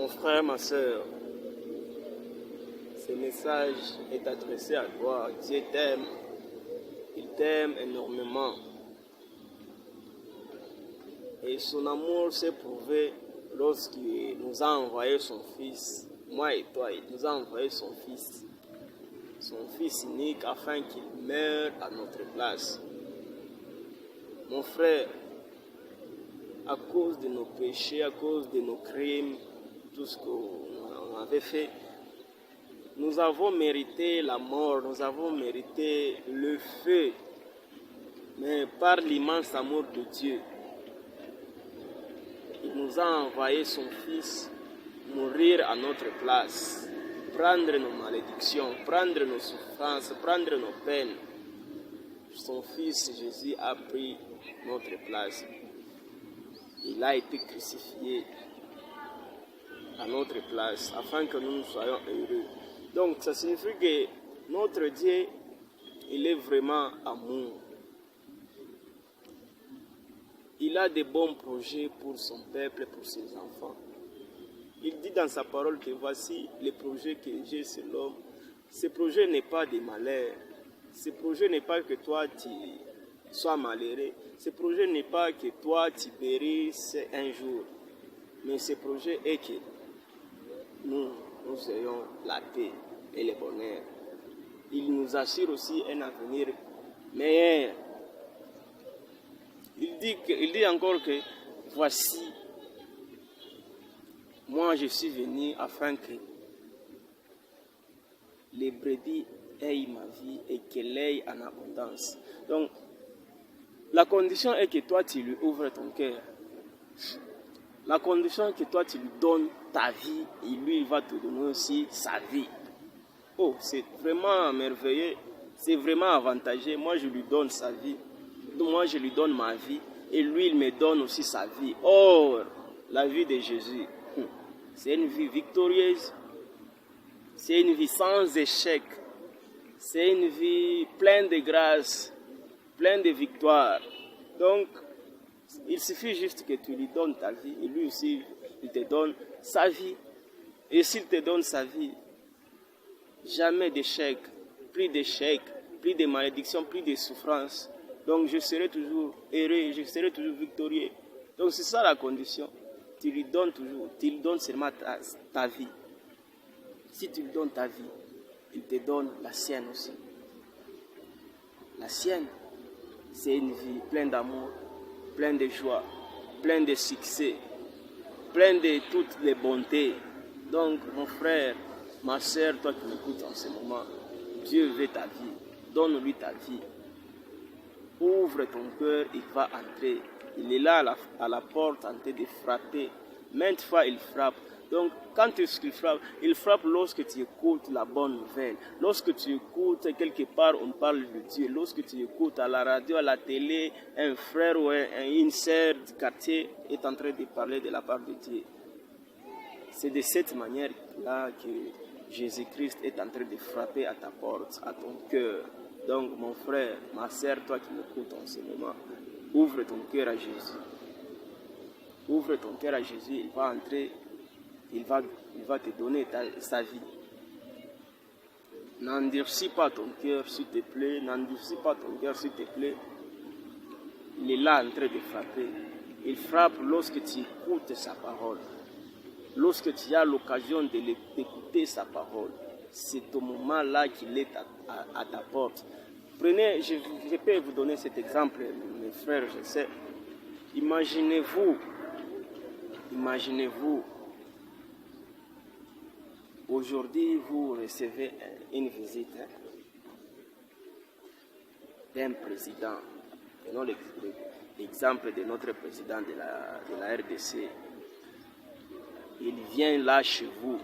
Mon frère, ma soeur, ce message est adressé à toi. Dieu t'aime, il t'aime énormément. Et son amour s'est prouvé lorsqu'il nous a envoyé son Fils, moi et toi, il nous a envoyé son Fils unique, afin qu'il meure à notre place. Mon frère, à cause de nos péchés, à cause de nos crimes, tout ce qu'on avait fait, nous avons mérité la mort, nous avons mérité le feu. Mais par l'immense amour de Dieu, il nous a envoyé son Fils mourir à notre place, prendre nos malédictions, prendre nos souffrances, prendre nos peines. Son Fils Jésus a pris notre place. Il a été crucifié à notre place afin que nous soyons heureux. Donc ça signifie que notre Dieu, il est vraiment amour. Il a de bons projets pour son peuple, pour ses enfants. Il dit dans sa parole que voici les projets que j'ai sur l'homme. Ce projet n'est pas de malheur. Ce projet n'est pas que toi tu sois malheureux. Ce projet n'est pas que toi tu périsses un jour. Mais ce projet est que nous ayons la paix et le bonheur. Il nous assure aussi un avenir meilleur. Il dit encore que voici, moi je suis venu afin que les brebis aient ma vie et qu'elle aille en abondance. Donc, la condition est que toi tu lui ouvres ton cœur. La condition est que toi tu lui donnes ta vie et lui il va te donner aussi sa vie. Oh, c'est vraiment merveilleux, c'est vraiment avantageux. Moi je lui donne sa vie, moi je lui donne ma vie et lui il me donne aussi sa vie. Or, la vie de Jésus, c'est une vie victorieuse, c'est une vie sans échec, c'est une vie pleine de grâce, pleine de victoire. Donc, il suffit juste que tu lui donnes ta vie et lui aussi, il te donne sa vie. Et s'il te donne sa vie, jamais d'échec, plus de malédiction, plus de souffrance. Donc je serai toujours heureux, je serai toujours victorieux. Donc c'est ça la condition. Tu lui donnes toujours, tu lui donnes seulement ta vie. Si tu lui donnes ta vie, il te donne la sienne aussi. La sienne, c'est une vie pleine d'amour, pleine de joie, pleine de succès, pleine de toutes les bontés. Donc mon frère, ma soeur, toi qui m'écoutes en ce moment, Dieu veut ta vie, donne-lui ta vie. Ouvre ton cœur, il va entrer. Il est là à la porte en train de frapper. Maintes fois il frappe. Donc quand il frappe lorsque tu écoutes la bonne nouvelle. Lorsque tu écoutes quelque part on parle de Dieu. Lorsque tu écoutes à la radio, à la télé, un frère ou une sœur du quartier est en train de parler de la part de Dieu. C'est de cette manière-là que Jésus-Christ est en train de frapper à ta porte, à ton cœur. Donc, mon frère, ma sœur, toi qui m'écoutes en ce moment, ouvre ton cœur à Jésus. Ouvre ton cœur à Jésus, il va entrer, il va te donner sa vie. N'endurcis pas ton cœur, s'il te plaît. N'endurcis pas ton cœur, s'il te plaît. Il est là en train de frapper. Il frappe lorsque tu écoutes sa parole. Lorsque tu as l'occasion d'écouter sa parole, c'est au moment-là qu'il est à ta porte. Prenez, je peux vous donner cet exemple, mes frères, je sais. Imaginez-vous, aujourd'hui vous recevez une visite d'un président. Prenons l'exemple de notre président de la RDC. Il vient là chez vous.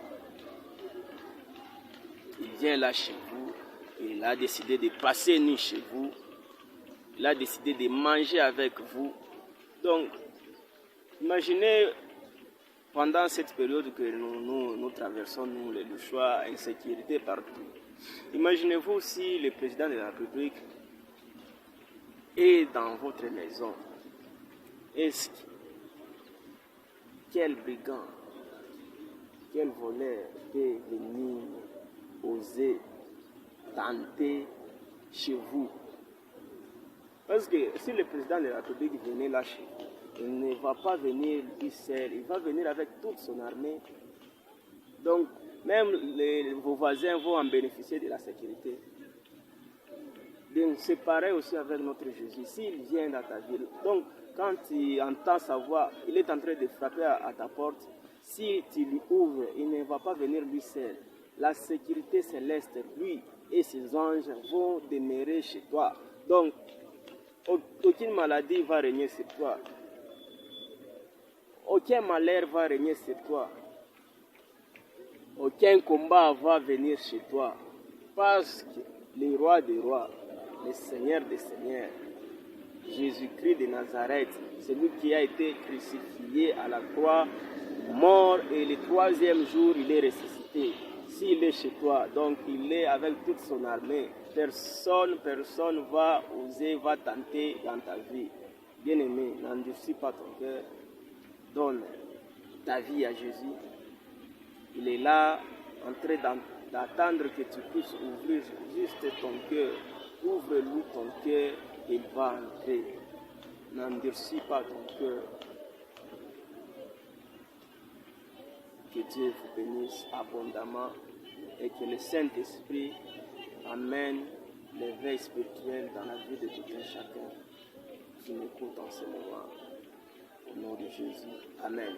Il a décidé de passer une nuit chez vous. Il a décidé de manger avec vous. Donc, imaginez pendant cette période que nous traversons, nous, les choix, insécurité partout. Imaginez-vous si le président de la République est dans votre maison. Quel brigand quel voleur peut venir oser tenter chez vous? Parce que si le président de la République venait là chez vous, il ne va pas venir lui seul, il va venir avec toute son armée. Donc, même vos voisins vont en bénéficier de la sécurité. Donc, c'est pareil aussi avec notre Jésus. S'il vient dans ta ville, donc quand tu entends sa voix, il est en train de frapper à ta porte. Si tu lui ouvres, il ne va pas venir lui seul. La sécurité céleste, lui et ses anges vont demeurer chez toi. Donc, aucune maladie va régner sur toi. Aucun malheur va régner sur toi. Aucun combat va venir chez toi. Parce que le roi des rois, le Seigneur des seigneurs, Jésus-Christ de Nazareth, celui qui a été crucifié à la croix, mort, et le troisième jour, il est ressuscité. S'il est chez toi, donc il est avec toute son armée. Personne va oser, va tenter dans ta vie. Bien-aimé, n'endurcis pas ton cœur. Donne ta vie à Jésus. Il est là, en train d'attendre que tu puisses ouvrir juste ton cœur. Ouvre-lui ton cœur, il va entrer. N'endurcis pas ton cœur. Que Dieu vous bénisse abondamment et que le Saint-Esprit amène l'éveil spirituel dans la vie de tout un chacun qui m'écoute en ce moment. Au nom de Jésus. Amen.